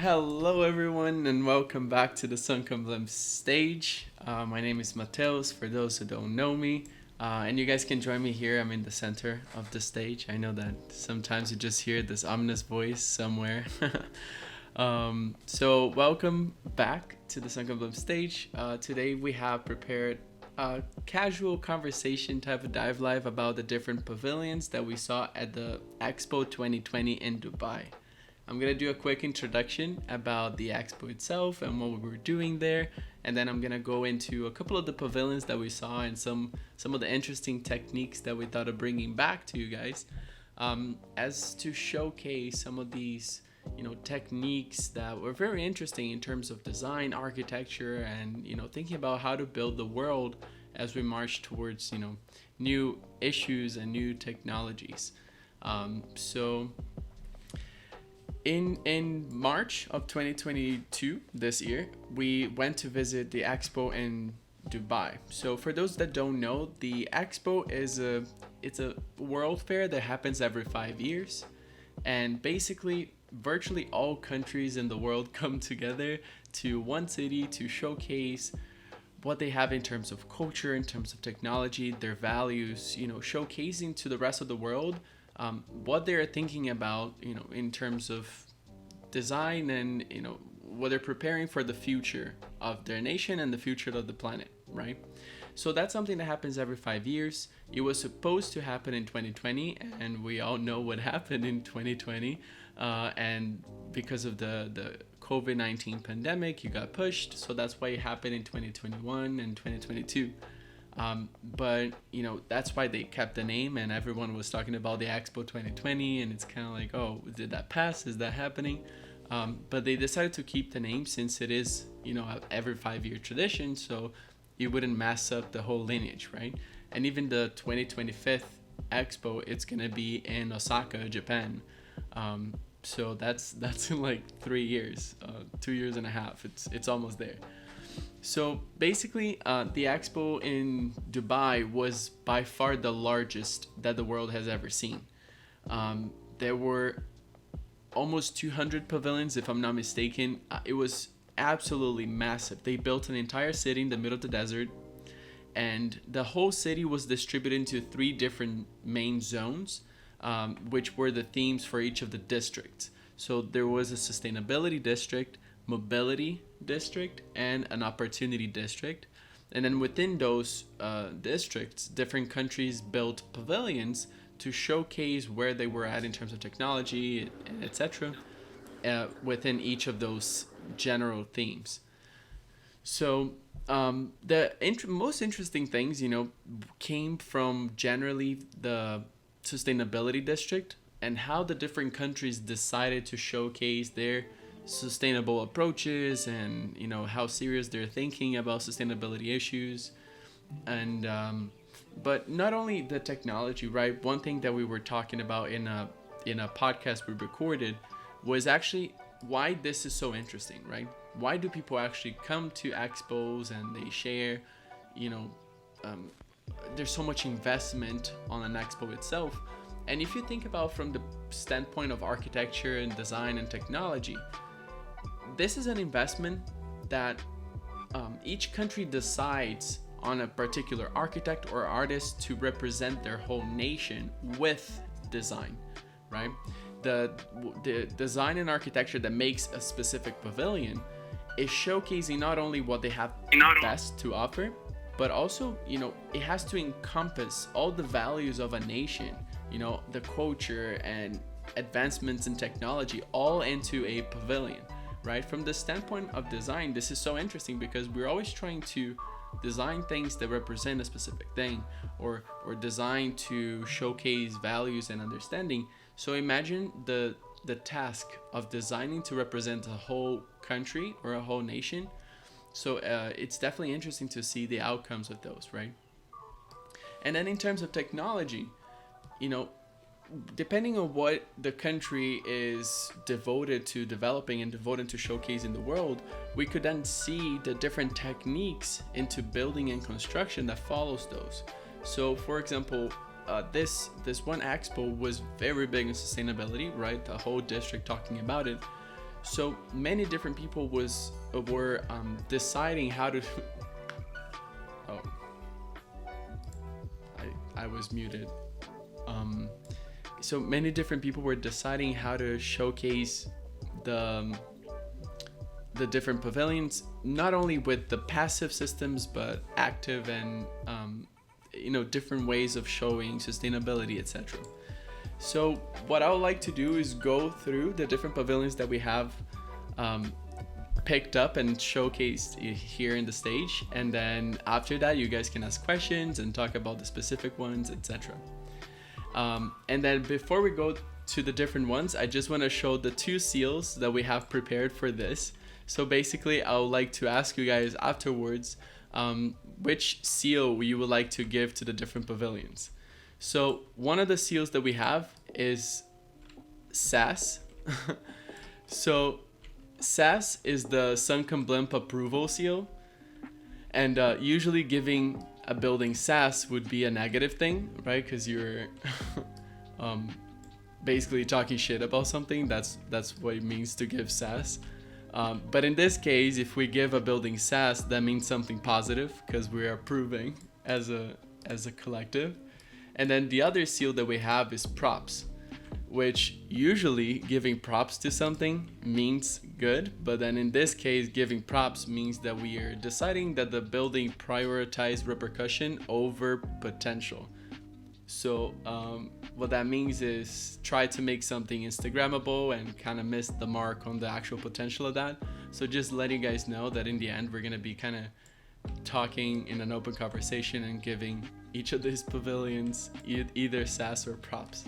Hello everyone, and welcome back to the Sunken Blimp Stage. My name is Matheus, for those who don't know me. And you guys can join me here. I'm in the center of the stage. I know that sometimes you just hear this ominous voice somewhere. So welcome back to the Sunken Blimp Stage. Today we have prepared a casual conversation type of dive live about the different pavilions that we saw at the Expo 2020 in Dubai. I'm going to do a quick introduction about the Expo itself and what we were doing there, and then I'm going to go into a couple of the pavilions that we saw and some of the interesting techniques that we thought of bringing back to you guys, as to showcase some of these techniques that were very interesting in terms of design, architecture, and thinking about how to build the world as we march towards new issues and new technologies. So in March of 2022, this year, we went to visit the Expo in Dubai. So for those that don't know, the Expo is a world fair that happens every 5 years, and basically virtually all countries in the world come together to one city to showcase what they have in terms of culture, in terms of technology, their values, showcasing to the rest of the world what they're thinking about, in terms of design, and what they're preparing for the future of their nation and the future of the planet, right? So that's something that happens every 5 years. It was supposed to happen in 2020, and we all know what happened in 2020. And because of the COVID-19 pandemic, you got pushed. So that's why it happened in 2021 and 2022. But that's why they kept the name, and everyone was talking about the Expo 2020, and it's kind of like, oh, did that pass? Is that happening? But they decided to keep the name since it is every 5-year tradition, so it wouldn't mess up the whole lineage, right? And even the 2025 Expo, it's gonna be in Osaka, Japan. So that's in like 3 years, 2 years and a half. It's almost there. So basically, the Expo in Dubai was by far the largest that the world has ever seen. There were almost 200 pavilions, if I'm not mistaken. It was absolutely massive. They built an entire city in the middle of the desert, and the whole city was distributed into 3 different main zones, which were the themes for each of the districts. So there was a sustainability district, mobility district, and an opportunity district. And then within those districts, different countries built pavilions to showcase where they were at in terms of technology, etc., within each of those general themes. So the most interesting things, came from generally the sustainability district and how the different countries decided to showcase their sustainable approaches, and how serious they're thinking about sustainability issues. And but not only the technology, right? One thing that we were talking about in a podcast we recorded was actually why this is so interesting, right? Why do people actually come to expos and they share, there's so much investment on an expo itself. And if you think about from the standpoint of architecture and design and technology, this is an investment that each country decides on a particular architect or artist to represent their whole nation with design, right? The design and architecture that makes a specific pavilion is showcasing not only what they have best to offer, but also, it has to encompass all the values of a nation, the culture and advancements in technology all into a pavilion, right? From the standpoint of design, this is so interesting because we're always trying to design things that represent a specific thing, or design to showcase values and understanding. So imagine the task of designing to represent a whole country or a whole nation. So it's definitely interesting to see the outcomes of those, right? And then in terms of technology, depending on what the country is devoted to developing and devoted to showcasing the world, we could then see the different techniques into building and construction that follows those. So for example, this one expo was very big in sustainability, right? The whole district talking about it. So many different people were deciding how to. Oh, I was muted. So many different people were deciding how to showcase the different pavilions, not only with the passive systems, but active and different ways of showing sustainability, etc. So what I would like to do is go through the different pavilions that we have picked up and showcased here in the stage, and then after that you guys can ask questions and talk about the specific ones, etc. And then before we go to the different ones, I just want to show the 2 seals that we have prepared for this. So basically I would like to ask you guys afterwards which seal you would like to give to the different pavilions. So one of the seals that we have is SAS. So SAS is the Sunken Blimp approval seal, and usually giving a building SAS would be a negative thing, right? Because you're basically talking shit about something. That's what it means to give SAS. But in this case, if we give a building SAS, that means something positive because we are approving as a collective. And then the other seal that we have is props, which usually giving props to something means good, but then in this case, giving props means that we are deciding that the building prioritizes repercussion over potential. So what that means is try to make something Instagrammable and kind of miss the mark on the actual potential of that. So just letting you guys know that in the end, we're going to be kind of talking in an open conversation and giving each of these pavilions either SAS or props.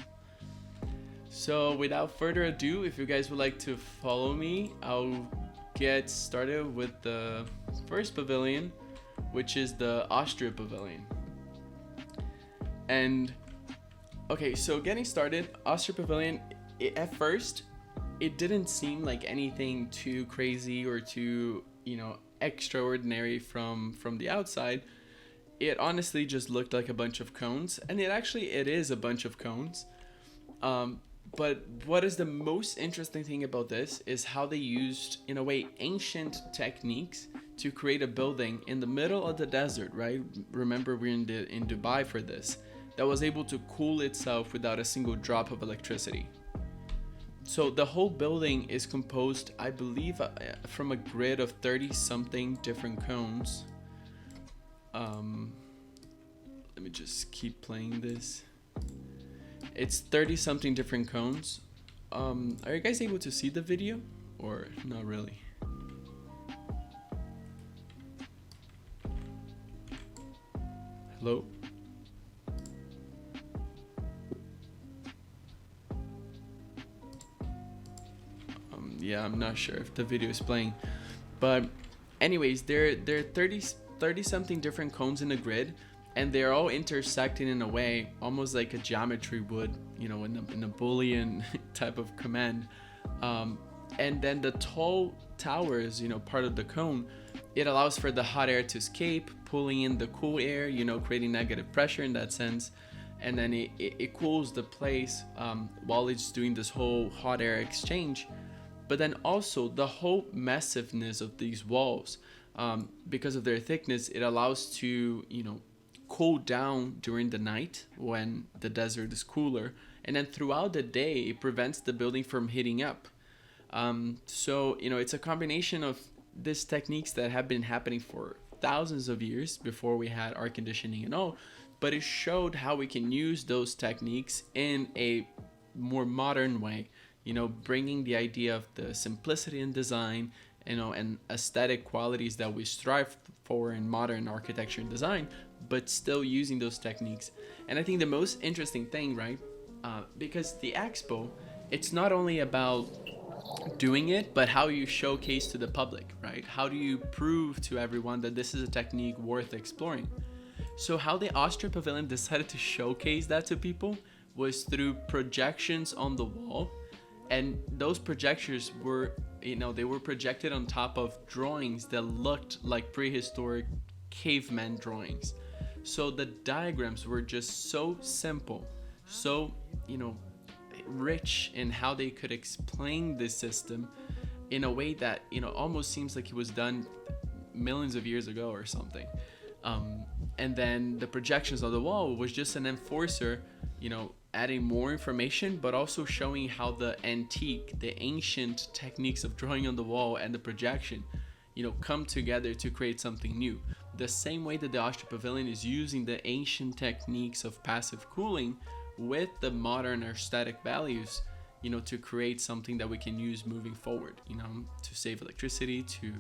So without further ado, if you guys would like to follow me, I'll get started with the first pavilion, which is the Austria Pavilion. And okay, so getting started, Austria Pavilion, at first, it didn't seem like anything too crazy or too, extraordinary from the outside. It honestly just looked like a bunch of cones, and it is a bunch of cones. But what is the most interesting thing about this is how they used, in a way, ancient techniques to create a building in the middle of the desert, right? Remember, we're in Dubai for this, that was able to cool itself without a single drop of electricity. So the whole building is composed, I believe, from a grid of 30-something different cones. Let me just keep playing this. It's 30-something different cones. Are you guys able to see the video? Or not really? Hello? Yeah, I'm not sure if the video is playing. But anyways, there are 30-something different cones in the grid, and they're all intersecting in a way almost like a geometry would, in a Boolean type of command. And then the tall towers, part of the cone, it allows for the hot air to escape, pulling in the cool air, creating negative pressure in that sense. And then it cools the place while it's doing this whole hot air exchange. But then also the whole massiveness of these walls, because of their thickness, it allows to, cool down during the night when the desert is cooler. And then throughout the day, it prevents the building from heating up. So, it's a combination of these techniques that have been happening for thousands of years before we had air conditioning and all. But it showed how we can use those techniques in a more modern way. Bringing the idea of the simplicity in design, and aesthetic qualities that we strive for in modern architecture and design, but still using those techniques. And I think the most interesting thing, right, because the Expo, it's not only about doing it, but how you showcase to the public, right? How do you prove to everyone that this is a technique worth exploring? So how the Austria Pavilion decided to showcase that to people was through projections on the wall. And those projectors were, they were projected on top of drawings that looked like prehistoric caveman drawings. So the diagrams were just so simple, so, rich in how they could explain this system. in a way that, you know, almost seems like it was done millions of years ago or something. And then the projections on the wall was just an enforcer, you know, adding more information, but also showing how the ancient techniques of drawing on the wall and the projection, you know, come together to create something new. The same way that the Austria Pavilion is using the ancient techniques of passive cooling with the modern aesthetic values, you know, to create something that we can use moving forward, you know, to save electricity, to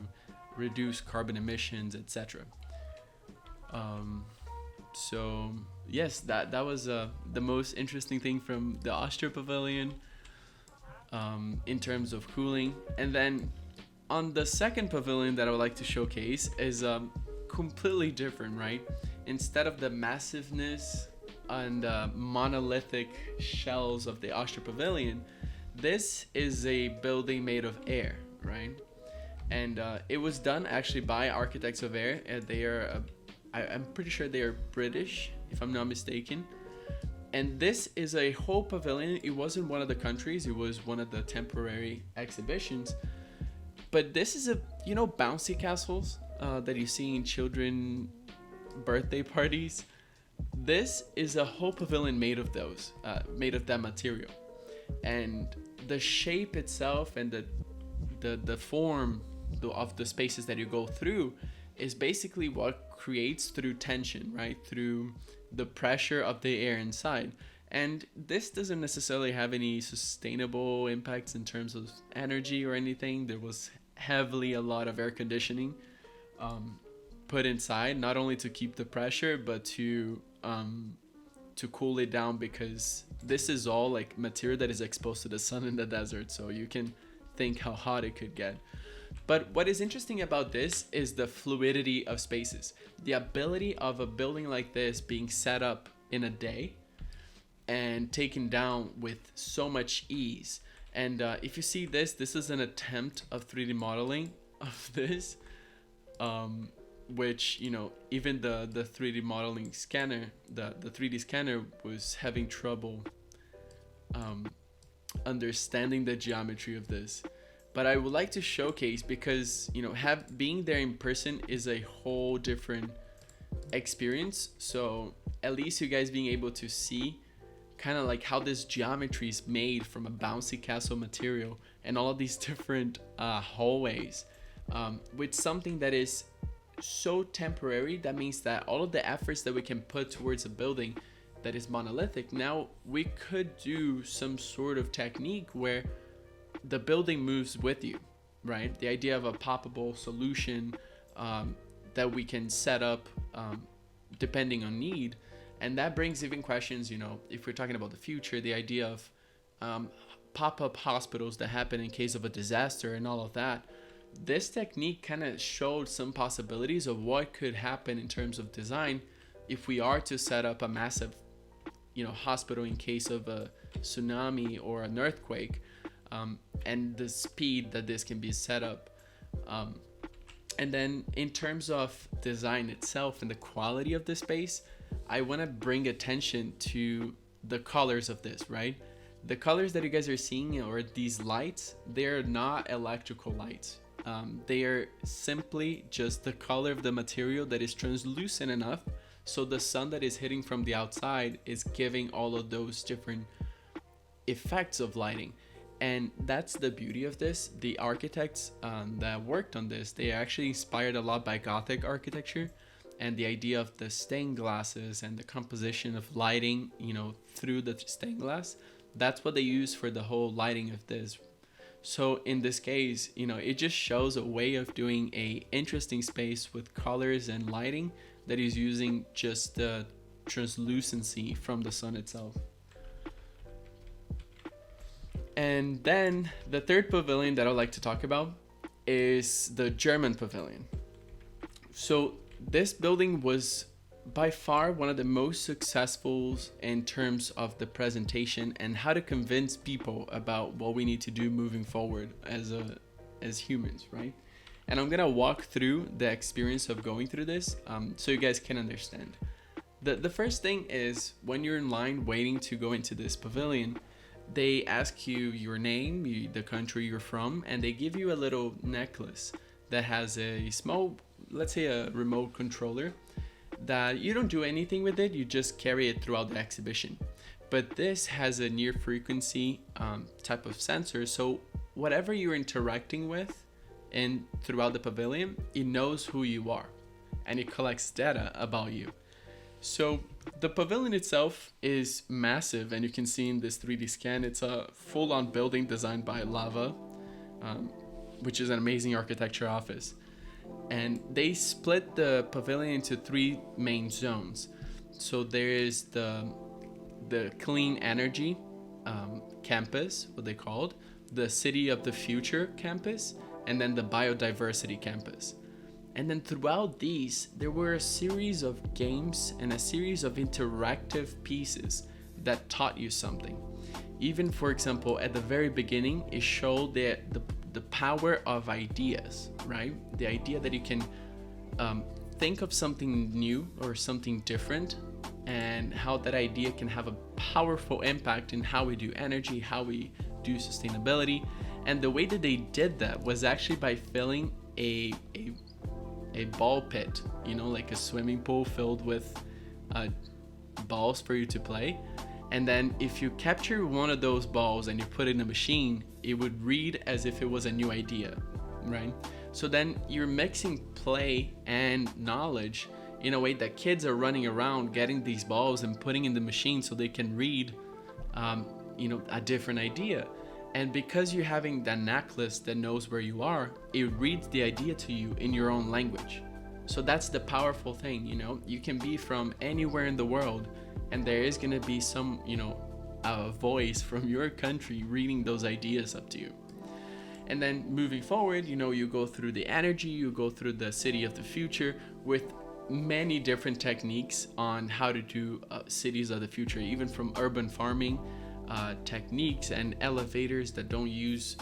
reduce carbon emissions, etc. So yes, that was the most interesting thing from the Austria Pavilion in terms of cooling. And then on the second pavilion that I would like to showcase is completely different, right? Instead of the massiveness and monolithic shells of the Austria Pavilion, this is a building made of air, right? And it was done actually by Architects of Air. They are I'm pretty sure they are British, if I'm not mistaken. And this is a whole pavilion. It wasn't one of the countries, it was one of the temporary exhibitions. But this is you know, bouncy castles that you see in children birthday parties. This is a whole pavilion made of those, made of that material. And the shape itself and the form of the spaces that you go through is basically what creates through tension, right? Through the pressure of the air inside. And this doesn't necessarily have any sustainable impacts in terms of energy or anything. There was heavily a lot of air conditioning put inside, not only to keep the pressure, but to cool it down, because this is all like material that is exposed to the sun in the desert. So you can think how hot it could get. But what is interesting about this is the fluidity of spaces. The ability of a building like this being set up in a day and taken down with so much ease. And if you see this is an attempt of 3D modeling of this, which, you know, even the 3D modeling scanner, the 3D scanner was having trouble understanding the geometry of this. But I would like to showcase, because, you know, being there in person is a whole different experience. So at least you guys being able to see kind of like how this geometry is made from a bouncy castle material and all of these different hallways with something that is so temporary. That means that all of the efforts that we can put towards a building that is monolithic, now we could do some sort of technique where the building moves with you, right? The idea of a poppable solution that we can set up depending on need. And that brings even questions, you know, if we're talking about the future, the idea of pop-up hospitals that happen in case of a disaster and all of that. This technique kind of showed some possibilities of what could happen in terms of design if we are to set up a massive, you know, hospital in case of a tsunami or an earthquake. And the speed that this can be set up. And then in terms of design itself and the quality of the space, I want to bring attention to the colors of this, right? The colors that you guys are seeing, or these lights, they're not electrical lights. They are simply just the color of the material that is translucent enough so the sun that is hitting from the outside is giving all of those different effects of lighting. And that's the beauty of this. The architects that worked on this, they are actually inspired a lot by Gothic architecture and the idea of the stained glasses and the composition of lighting, you know, through the stained glass. That's what they use for the whole lighting of this. So in this case, you know, it just shows a way of doing a interesting space with colors and lighting that is using just the translucency from the sun itself. And then the third pavilion that I'd like to talk about is the German pavilion. So this building was by far one of the most successful in terms of the presentation and how to convince people about what we need to do moving forward as humans, right? And I'm gonna walk through the experience of going through this so you guys can understand. The first thing is, when you're in line waiting to go into this pavilion, They ask you your name, the country you're from, and they give you a little necklace that has a small, let's say a remote controller, that you don't do anything with it, you just carry it throughout the exhibition. But this has a near frequency type of sensor, so whatever you're interacting with and throughout the pavilion, it knows who you are and it collects data about you. So the pavilion itself is massive, and you can see in this 3D scan, it's a full-on building designed by Lava, which is an amazing architecture office. And they split the pavilion into 3 main zones. So there is the clean energy campus, what they called, the city of the future campus, and then the biodiversity campus. And then throughout these, there were a series of games and a series of interactive pieces that taught you something. Even, for example, at the very beginning, it showed the power of ideas, right? The idea that you can think of something new or something different, and how that idea can have a powerful impact in how we do energy, how we do sustainability. And the way that they did that was actually by filling a ball pit, like a swimming pool filled with balls for you to play. And then if you capture one of those balls and you put it in a machine, it would read as if it was a new idea, right? So then you're mixing play and knowledge in a way that kids are running around getting these balls and putting in the machine so they can read, a different idea. And because you're having that necklace that knows where you are, it reads the idea to you in your own language. So that's the powerful thing, you can be from anywhere in the world, and there is going to be some, a voice from your country reading those ideas up to you. And then moving forward, you go through the energy, you go through the city of the future with many different techniques on how to do cities of the future, even from urban farming techniques and elevators that don't use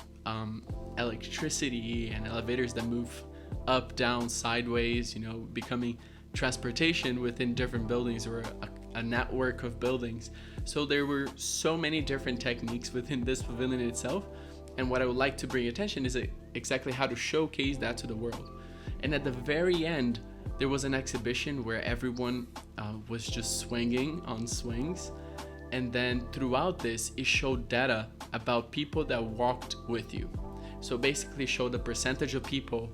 electricity, and elevators that move up, down, sideways, becoming transportation within different buildings, or a network of buildings. So there were so many different techniques within this pavilion itself. And what I would like to bring attention is exactly how to showcase that to the world. And at the very end, there was an exhibition where everyone was just swinging on swings. And then throughout this, it showed data about people that walked with you. So basically showed the percentage of people,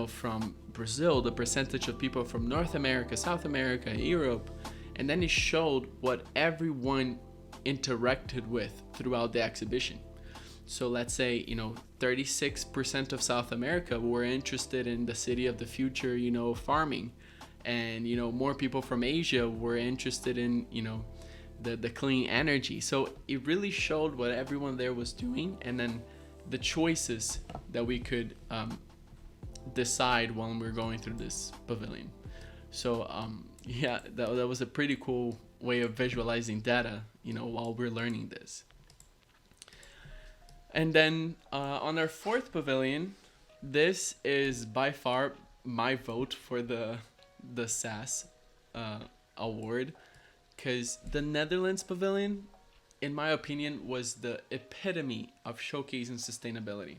from Brazil, the percentage of people from North America, South America, Europe. And then it showed what everyone interacted with throughout the exhibition. So let's say, 36% of South America were interested in the city of the future, farming. And, more people from Asia were interested in, the clean energy. So it really showed what everyone there was doing, and then the choices that we could decide when we're going through this pavilion. So that was a pretty cool way of visualizing data, while we're learning this. And then on our 4th pavilion, this is by far my vote for the SAS award, because the Netherlands pavilion, in my opinion, was the epitome of showcasing sustainability.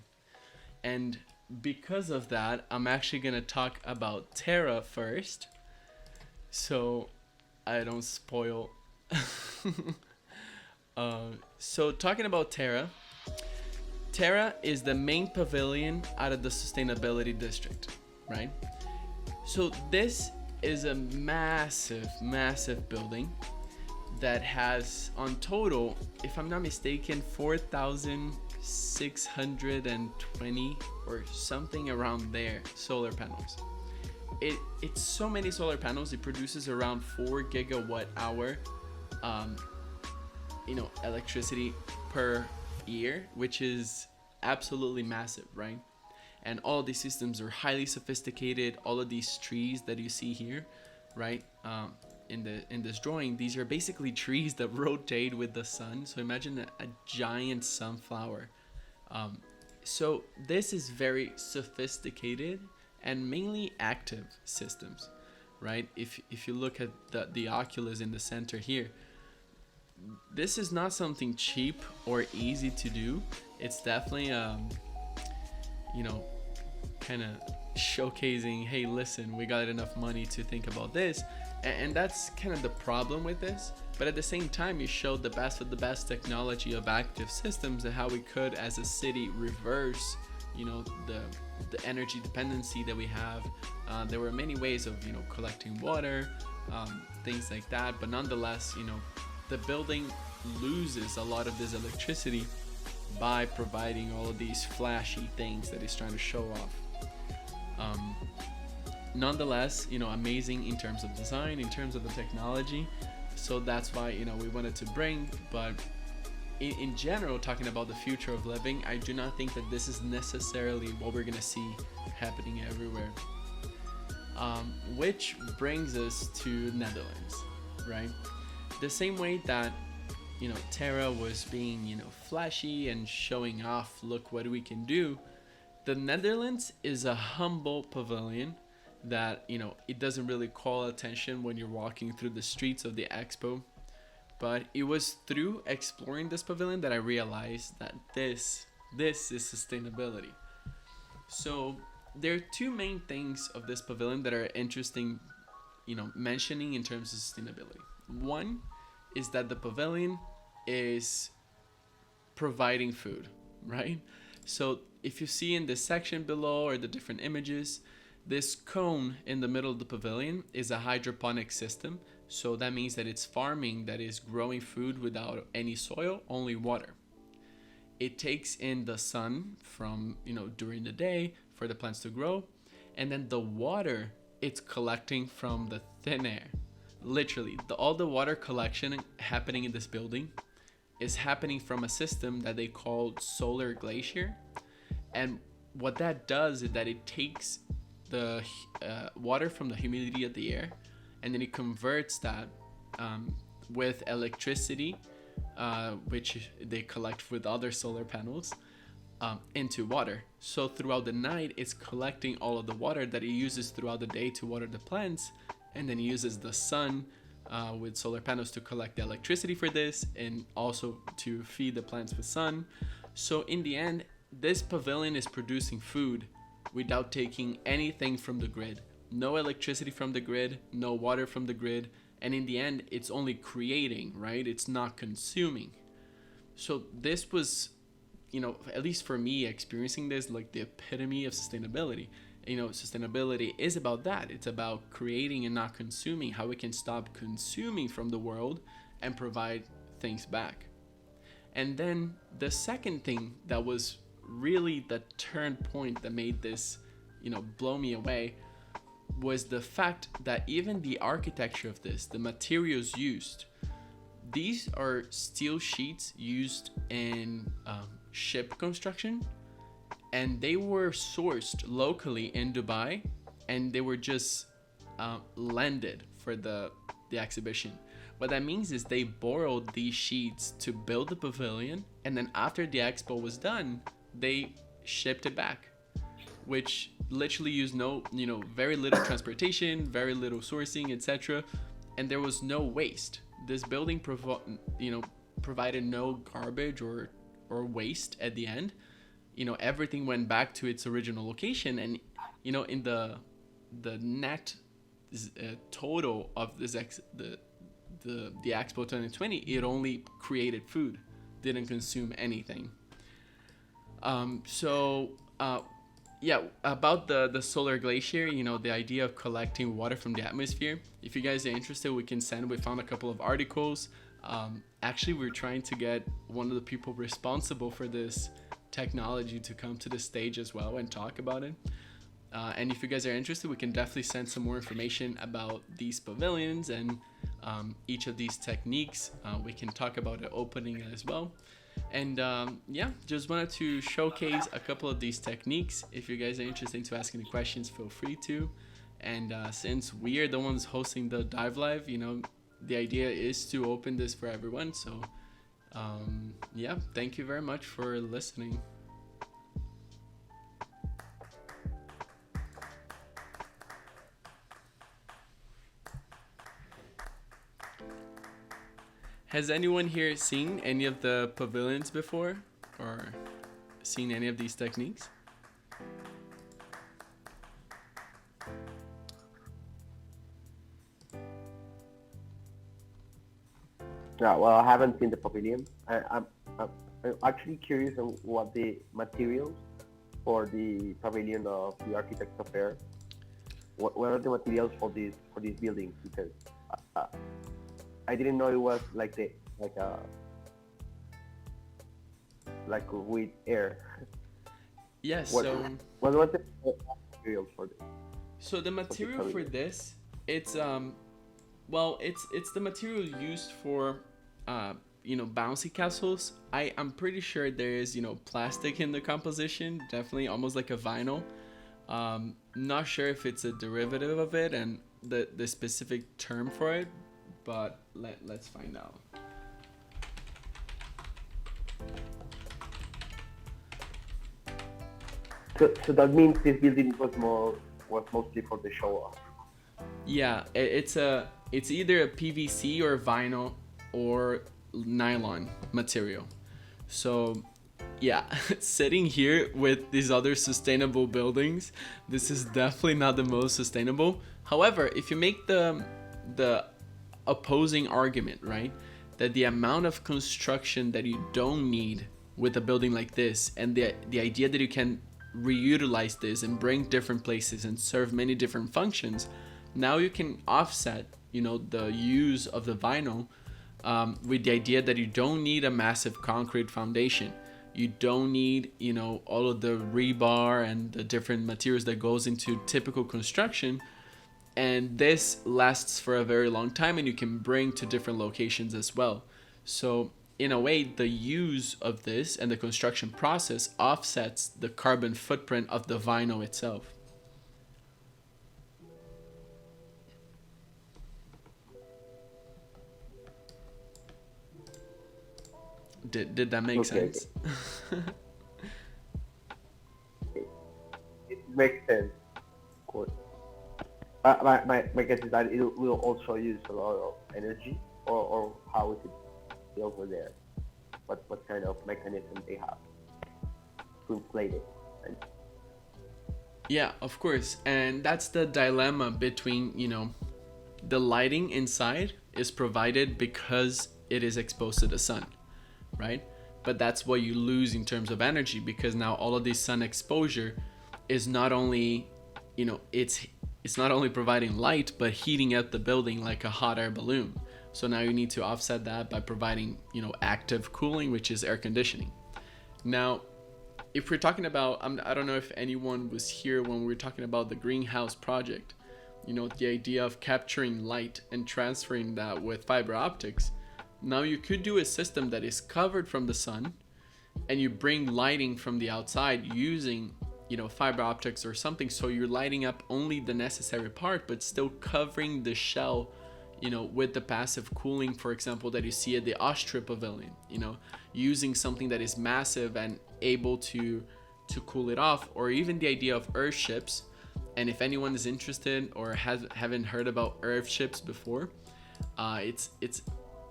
And because of that, I'm actually going to talk about Terra first, so I don't spoil. So talking about Terra is the main pavilion out of the sustainability district, right? So this is a massive building that has, on total, if I'm not mistaken, 4,620 or something around there solar panels. It's so many solar panels. It produces around 4 gigawatt hour electricity per year, which is absolutely massive, right? And all of these systems are highly sophisticated. All of these trees that you see here, right, in this drawing, these are basically trees that rotate with the sun. So imagine a giant sunflower. So this is very sophisticated and mainly active systems, right? If you look at the oculus in the center here, this is not something cheap or easy to do. It's definitely you know, kind of showcasing, hey, listen, we got enough money to think about this. And that's kind of the problem with this. But at the same time, you showed the best of the best technology of active systems and how we could, as a city, reverse, the energy dependency that we have. There were many ways of, collecting water, things like that. But nonetheless, the building loses a lot of this electricity by providing all of these flashy things that it's trying to show off. Nonetheless, amazing in terms of design, in terms of the technology. So that's why, we wanted to bring, but in general, talking about the future of living, I do not think that this is necessarily what we're gonna see happening everywhere. Which brings us to Netherlands, right? The same way that, Terra was being, flashy and showing off, look what we can do. The Netherlands is a humble pavilion that, it doesn't really call attention when you're walking through the streets of the Expo. But it was through exploring this pavilion that I realized that this is sustainability. So there are two main things of this pavilion that are interesting, mentioning in terms of sustainability. One is that the pavilion is providing food, right? So if you see in this section below or the different images, this cone in the middle of the pavilion is a hydroponic system. So that means that it's farming that is growing food without any soil, only water. It takes in the sun from, during the day for the plants to grow. And then the water it's collecting from the thin air. Literally, all the water collection happening in this building is happening from a system that they called solar glacier. And what that does is that it takes the water from the humidity of the air, and then it converts that with electricity, which they collect with other solar panels, into water. So throughout the night, it's collecting all of the water that it uses throughout the day to water the plants, and then it uses the sun with solar panels to collect the electricity for this, and also to feed the plants with sun. So in the end, this pavilion is producing food without taking anything from the grid. No electricity from the grid, no water from the grid, and in the end, it's only creating, right? It's not consuming. So this was, at least for me, experiencing this, like the epitome of sustainability. Sustainability is about that. It's about creating and not consuming, how we can stop consuming from the world and provide things back. And then the second thing that was really the turn point that made this, blow me away, was the fact that even the architecture of this, the materials used, these are steel sheets used in ship construction, and they were sourced locally in Dubai, and they were just landed for the exhibition. What that means is they borrowed these sheets to build the pavilion, and then after the expo was done, they shipped it back, which literally used very little transportation, very little sourcing, etc. And there was no waste. This building provided no garbage or waste at the end. Everything went back to its original location, and in the net total of this the Expo 2020, it only created food, didn't consume anything. About the solar glacier, the idea of collecting water from the atmosphere. If you guys are interested, we found a couple of articles. Actually, we're trying to get one of the people responsible for this technology to come to the stage as well and talk about it. And if you guys are interested, we can definitely send some more information about these pavilions and each of these techniques. We can talk about the opening as well. And just wanted to showcase a couple of these techniques. If you guys are interested to ask any questions, feel free to. And since we are the ones hosting the dive live, the idea is to open this for everyone. So thank you very much for listening. Has anyone here seen any of the pavilions before, or seen any of these techniques? Yeah, well, I haven't seen the pavilion. I'm actually curious on what the materials for the pavilion of the architects affair. What are the materials for these buildings? Because uh, I didn't know it was like a like with air. Yes. What what was the materials So the for this material for pavilion? this, it's well, it's the material used for bouncy castles. I'm pretty sure there is plastic in the composition, definitely almost like a vinyl. Not sure if it's a derivative of it and the specific term for it, but let's find out. So that means this building was mostly for the show off. Yeah, it's either a PVC or vinyl or nylon material. So yeah, sitting here with these other sustainable buildings, this is definitely not the most sustainable. However, if you make the opposing argument, right, that the amount of construction that you don't need with a building like this, and the idea that you can reutilize this and bring different places and serve many different functions, now you can offset the use of the vinyl, with the idea that you don't need a massive concrete foundation. You don't need all of the rebar and the different materials that goes into typical construction, and this lasts for a very long time and you can bring to different locations as well. So in a way, the use of this and the construction process offsets the carbon footprint of the vinyl itself. Did that make Okay, sense? it makes sense, of course. My guess is that it will also use a lot of energy, or how is it over there? What kind of mechanism they have to inflate it? And Yeah, of course. And that's the dilemma between, the lighting inside is provided because it is exposed to the sun, right? But that's what you lose in terms of energy, because now all of this sun exposure is not only, it's not only providing light but heating up the building like a hot air balloon. So now you need to offset that by providing, active cooling, which is air conditioning. Now, if we're talking about, I don't know if anyone was here when we were talking about the greenhouse project, the idea of capturing light and transferring that with fiber optics. Now you could do a system that is covered from the sun, and you bring lighting from the outside using, fiber optics or something. So you're lighting up only the necessary part, but still covering the shell, with the passive cooling, for example, that you see at the Austria Pavilion, using something that is massive and able to cool it off, or even the idea of Earthships. And if anyone is interested or haven't heard about Earthships before, it's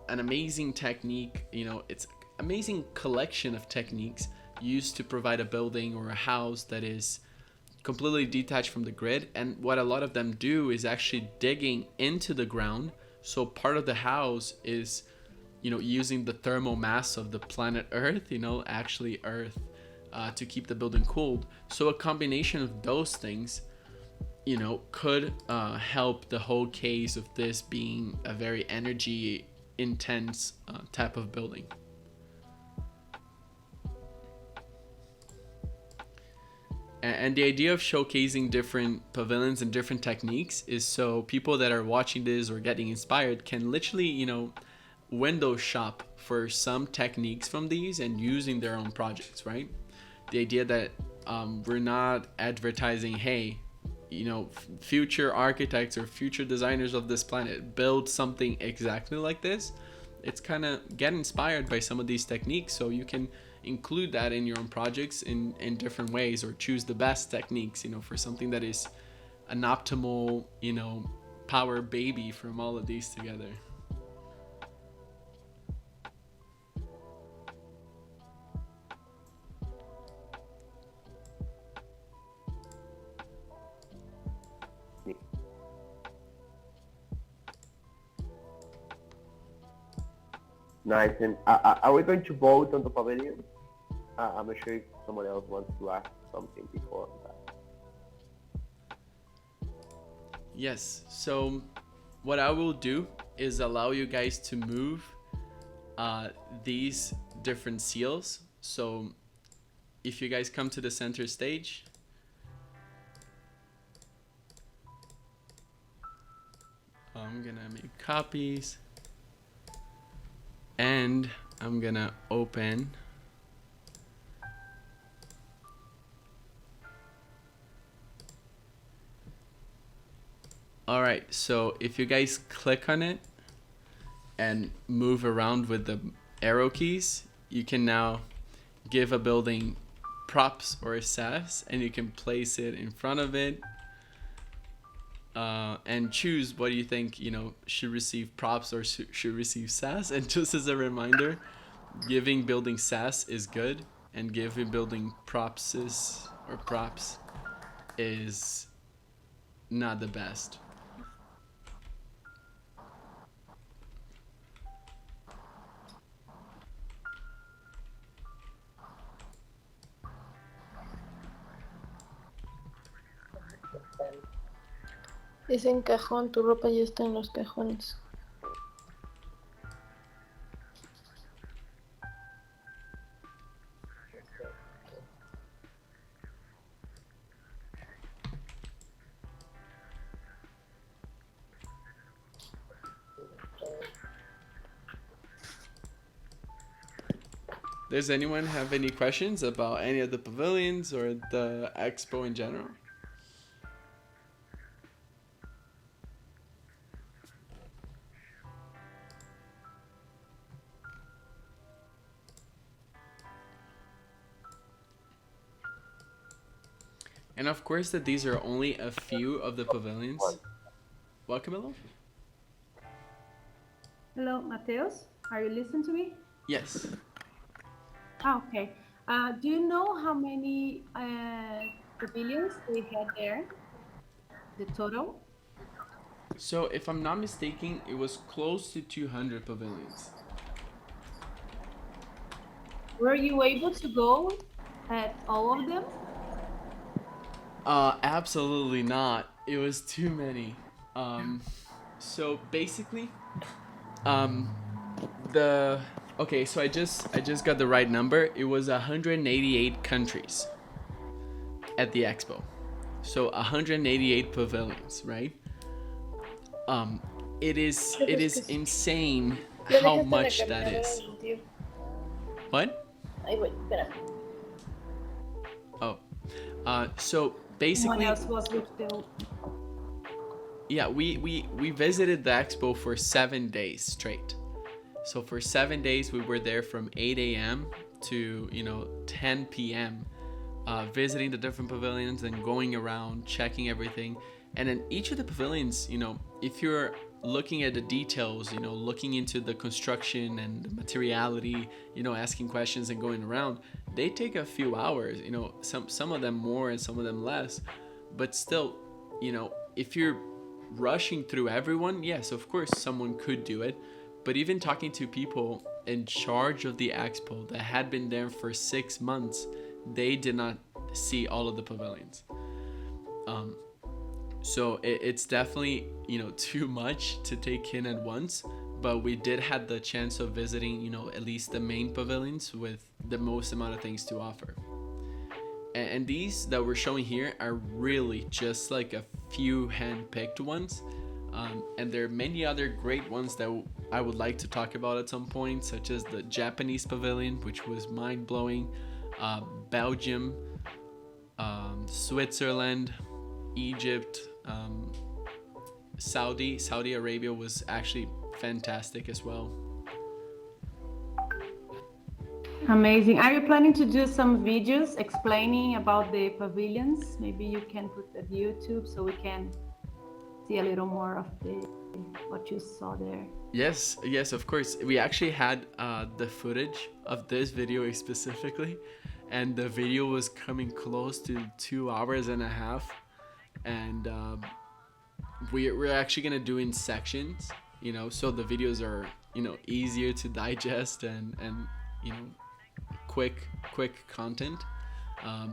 an amazing technique. It's amazing collection of techniques used to provide a building or a house that is completely detached from the grid. And what a lot of them do is actually digging into the ground. So part of the house is, using the thermal mass of the planet Earth, actually Earth, to keep the building cooled. So a combination of those things, could help the whole case of this being a very energy intense type of building. And the idea of showcasing different pavilions and different techniques is so people that are watching this or getting inspired can literally, window shop for some techniques from these and using their own projects, right? The idea that we're not advertising, hey, future architects or future designers of this planet build something exactly like this. It's kind of get inspired by some of these techniques, so you can include that in your own projects in different ways, or choose the best techniques, for something that is an optimal, power baby from all of these together. Nice. And are we going to vote on the pavilion? I'm not sure if someone else wants to ask something before that. Yes. So what I will do is allow you guys to move these different seals. So if you guys come to the center stage, I'm gonna make copies and I'm gonna open all right. So if you guys click on it and move around with the arrow keys, you can now give a building props or sass, and you can place it in front of it and choose what you think, you know, should receive props or should receive sass. And just as a reminder, giving building sass is good, and giving building props is not the best. Dicen cajón, tu ropa ya está en los cajones. Does anyone have any questions about any of the pavilions or the expo in general? And of course that these are only a few of the pavilions. What, Camilo? Hello, Matheus. Are you listening to me? Yes. Okay. Do you know how many pavilions they had there? The total? So if I'm not mistaken, it was close to 200 pavilions. Were you able to go at all of them? Absolutely not. It was too many. So basically, so I just got the right number. It was 188 countries at the expo. So 188 pavilions, right? It is insane how much that is. What? Ay, güey, espera. Oh. So basically, Someone else was with the... yeah, we visited the expo for 7 days straight. So for 7 days we were there from 8 a.m. to 10 p.m. Visiting the different pavilions and going around checking everything. And in each of the pavilions, if you're looking at the details, looking into the construction and the materiality, asking questions and going around, they take a few hours, some of them more and some of them less. But still, if you're rushing through everyone, yes, of course, someone could do it. But even talking to people in charge of the expo that had been there for 6 months, they did not see all of the pavilions. So it's definitely, too much to take in at once, but we did have the chance of visiting, at least the main pavilions with the most amount of things to offer. And these that we're showing here are really just like a few hand-picked ones. And there are many other great ones that I would like to talk about at some point, such as the Japanese pavilion, which was mind-blowing, Belgium, Switzerland, Egypt, Saudi Arabia was actually fantastic as well. Amazing. Are you planning to do some videos explaining about the pavilions? Maybe you can put at YouTube so we can see a little more of what you saw there. Yes, of course. We actually had the footage of this video specifically, and the video was coming close to 2 hours and a half. And we're actually gonna do in sections, so the videos are easier to digest and quick content.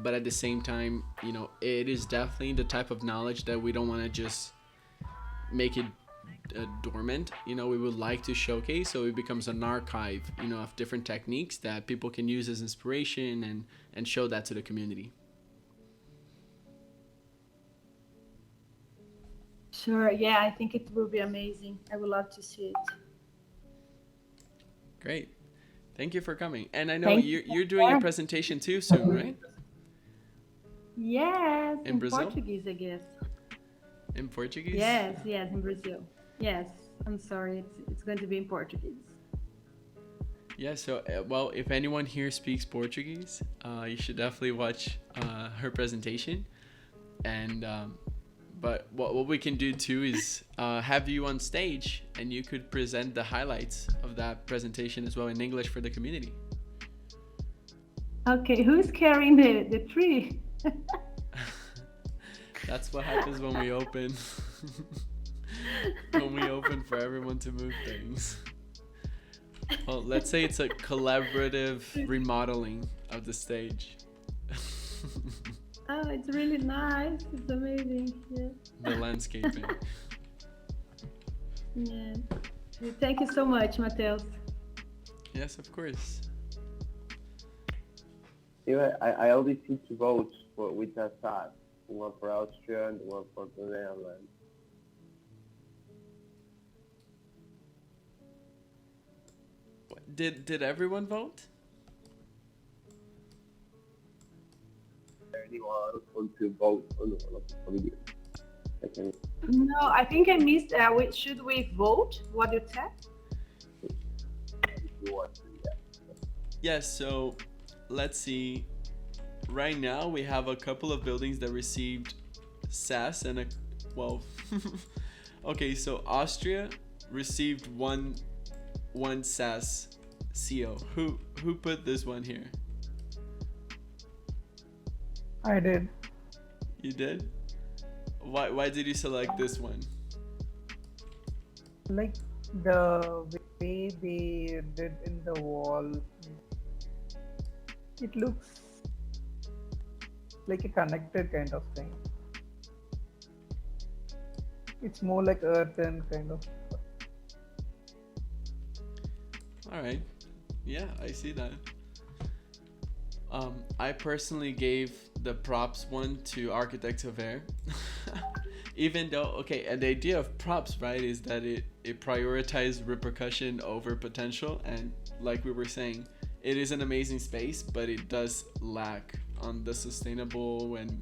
But at the same time, it is definitely the type of knowledge that we don't want to just make it dormant. We would like to showcase so it becomes an archive, of different techniques that people can use as inspiration and show that to the community. Sure. Yeah, I think it will be amazing. I would love to see it. Great. Thank you for coming. And I know Thank you're doing a presentation too soon, right? Yes, In Brazil? Portuguese, I guess. In Portuguese? Yes, in Brazil. Yes, I'm sorry, it's going to be in Portuguese. Yeah, so, well, if anyone here speaks Portuguese, you should definitely watch her presentation. And, but what we can do too is have you on stage and you could present the highlights of that presentation as well in English for the community. Okay, who's carrying the tree? That's what happens when we open. When we open for everyone to move things. Well, let's say it's a collaborative remodeling of the stage. Oh, it's really nice. It's amazing. Yeah. The landscaping. Yeah. Thank you so much, Matheus. Yes, of course. Yeah, I always see two votes with that side. One for Austria and one for the Netherlands. Did everyone vote? Anyone want to vote on the video? Okay. No, I think I missed. Should we vote? What you said? You want to, yeah. Yes, so let's see. Right now we have a couple of buildings that received SAS and okay, so Austria received one SAS CO. Who put this one here? I did. You did? Why did you select this one? Like the way they did in the wall, it looks like a connected kind of thing. It's more like earthen kind of. All right. Yeah, I see that. I personally gave the props one to Architects of Air. Even though, okay, and the idea of props, right, is that it prioritizes repercussion over potential. And like we were saying, it is an amazing space, but it does lack on the sustainable and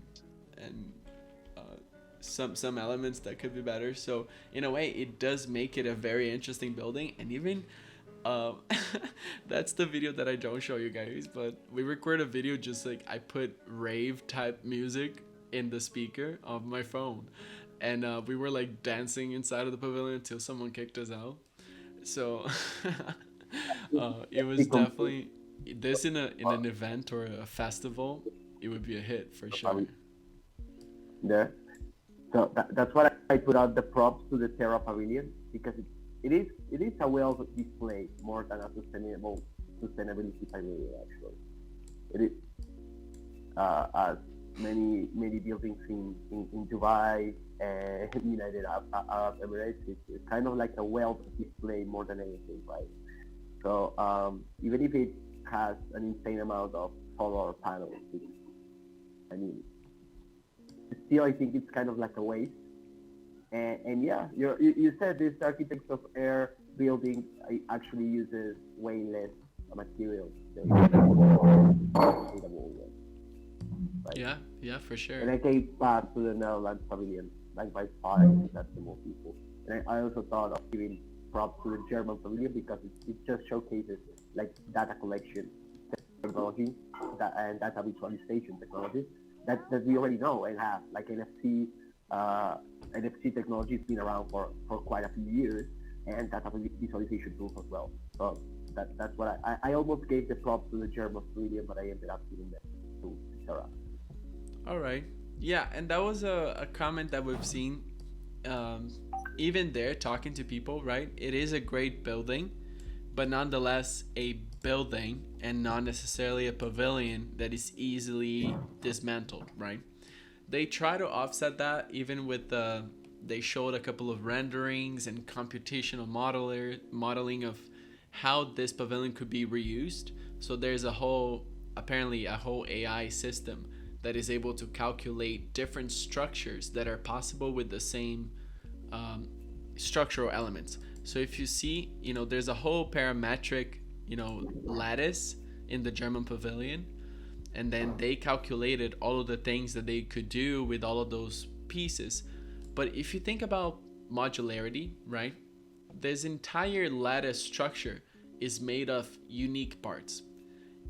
some elements that could be better. So in a way, it does make it a very interesting building. And even that's the video that I don't show you guys, but we record a video just like I put rave type music in the speaker of my phone, and we were like dancing inside of the pavilion until someone kicked us out. So it was definitely this in an event or a festival, it would be a hit for sure. Yeah. So that's why I put out the props to the Terra Pavilion, because it is a well display more than a sustainability pavilion. Actually, it is as many buildings in Dubai and United Arab Emirates. It's kind of like a well display more than anything, right? So even if it has an insane amount of solar panels, I mean, still I think it's kind of like a waste. And yeah, you said this Architects of Air building actually uses way less materials than Right? Yeah, for sure. And I gave pass to the Netherlands Pavilion, like by far, that's the more people. And I also thought of giving props to the German Pavilion because it just showcases like data collection technology and data visualization technology that we already know and have, like NFC. NFC technology has been around for quite a few years, and data visualization tools as well. So that's what I almost gave the props to the German Pavilion, but I ended up giving them to Sarah. All right. Yeah, and that was a comment that we've seen even there talking to people, right? It is a great building, but nonetheless a building and not necessarily a pavilion that is easily dismantled, right? They try to offset that even with they showed a couple of renderings and computational modeling of how this pavilion could be reused. So there's apparently a whole AI system that is able to calculate different structures that are possible with the same structural elements. So if you see, there's a whole parametric, lattice in the German pavilion, and then they calculated all of the things that they could do with all of those pieces. But if you think about modularity, right? This entire lattice structure is made of unique parts.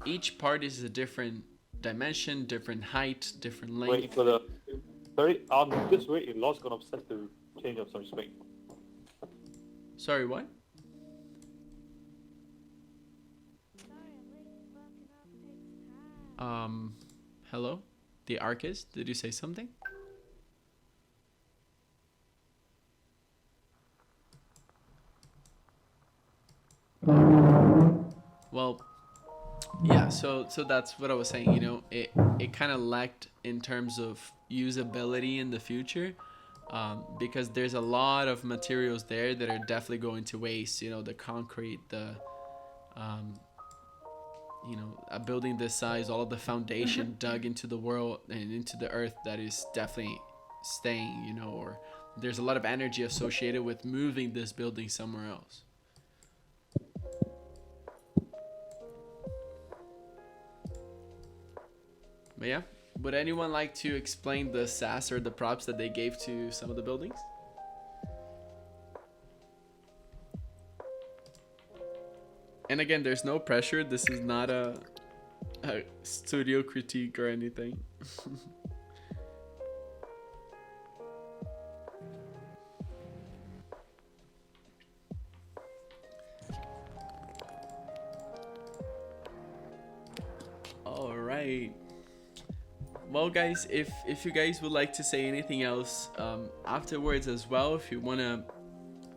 Each part is a different dimension, different height, different length. Wait for the... Sorry, on this way, it lost gonna set to change of some space. Sorry, what? Hello? The Archist, did you say something? Well, yeah, so that's what I was saying, it kind of lacked in terms of usability in the future, because there's a lot of materials there that are definitely going to waste, the concrete, a building this size, all of the foundation dug into the world and into the earth that is definitely staying, or there's a lot of energy associated with moving this building somewhere else. But yeah, would anyone like to explain the sass or the props that they gave to some of the buildings? And again, there's no pressure. This is not a studio critique or anything. All right. Well, guys, if you guys would like to say anything else afterwards as well, if you want to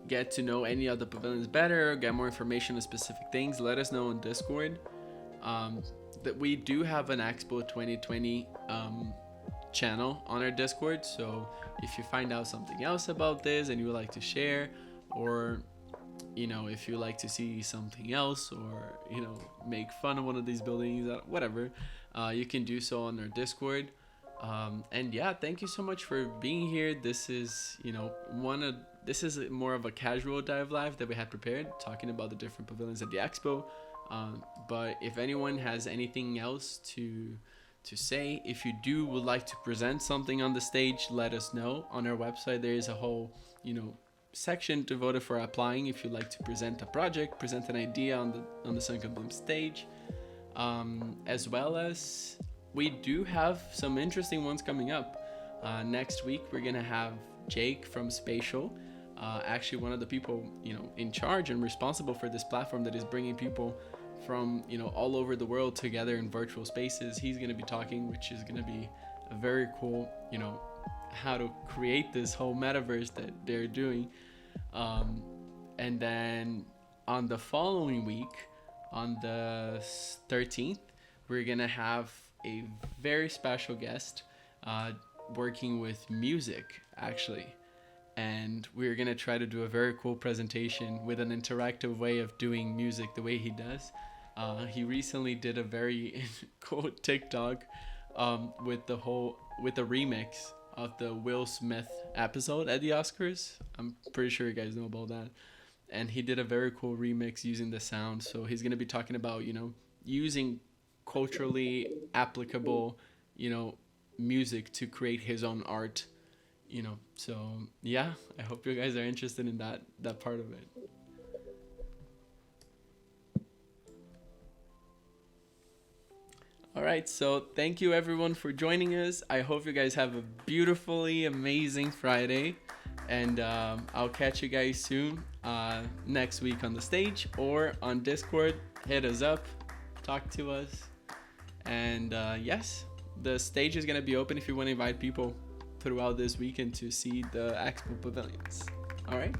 get to know any of the pavilions better, get more information on specific things, let us know on Discord. That we do have an Expo 2020 channel on our Discord, so if you find out something else about this and you would like to share, or if you like to see something else, or make fun of one of these buildings, whatever, you can do so on our Discord. And yeah, thank you so much for being here. This is this is more of a casual dive live that we had prepared, talking about the different pavilions at the Expo. But if anyone has anything else to say, if you would like to present something on the stage, let us know. On our website there is a whole section devoted for applying if you'd like to present a project, present an idea on the Sunken Blimp Stage, as well as we do have some interesting ones coming up. Next week we're gonna have Jake from Spatial, actually one of the people in charge and responsible for this platform that is bringing people from all over the world together in virtual spaces. He's gonna be talking, which is gonna be a very cool how to create this whole metaverse that they're doing. And then on the following week, on the 13th, we're gonna have a very special guest working with music, actually, and we're gonna try to do a very cool presentation with an interactive way of doing music the way he does. He recently did a very cool TikTok with the remix of the Will Smith episode at the Oscars. I'm pretty sure you guys know about that. And he did a very cool remix using the sound. So he's gonna be talking about using culturally applicable music to create his own art. So yeah, I hope you guys are interested in that part of it. All right, so thank you everyone for joining us. I hope you guys have a beautifully amazing Friday, and I'll catch you guys soon next week on the stage or on Discord. Hit us up, talk to us, and yes, the stage is gonna be open if you want to invite people throughout this weekend to see the Expo pavilions. All right.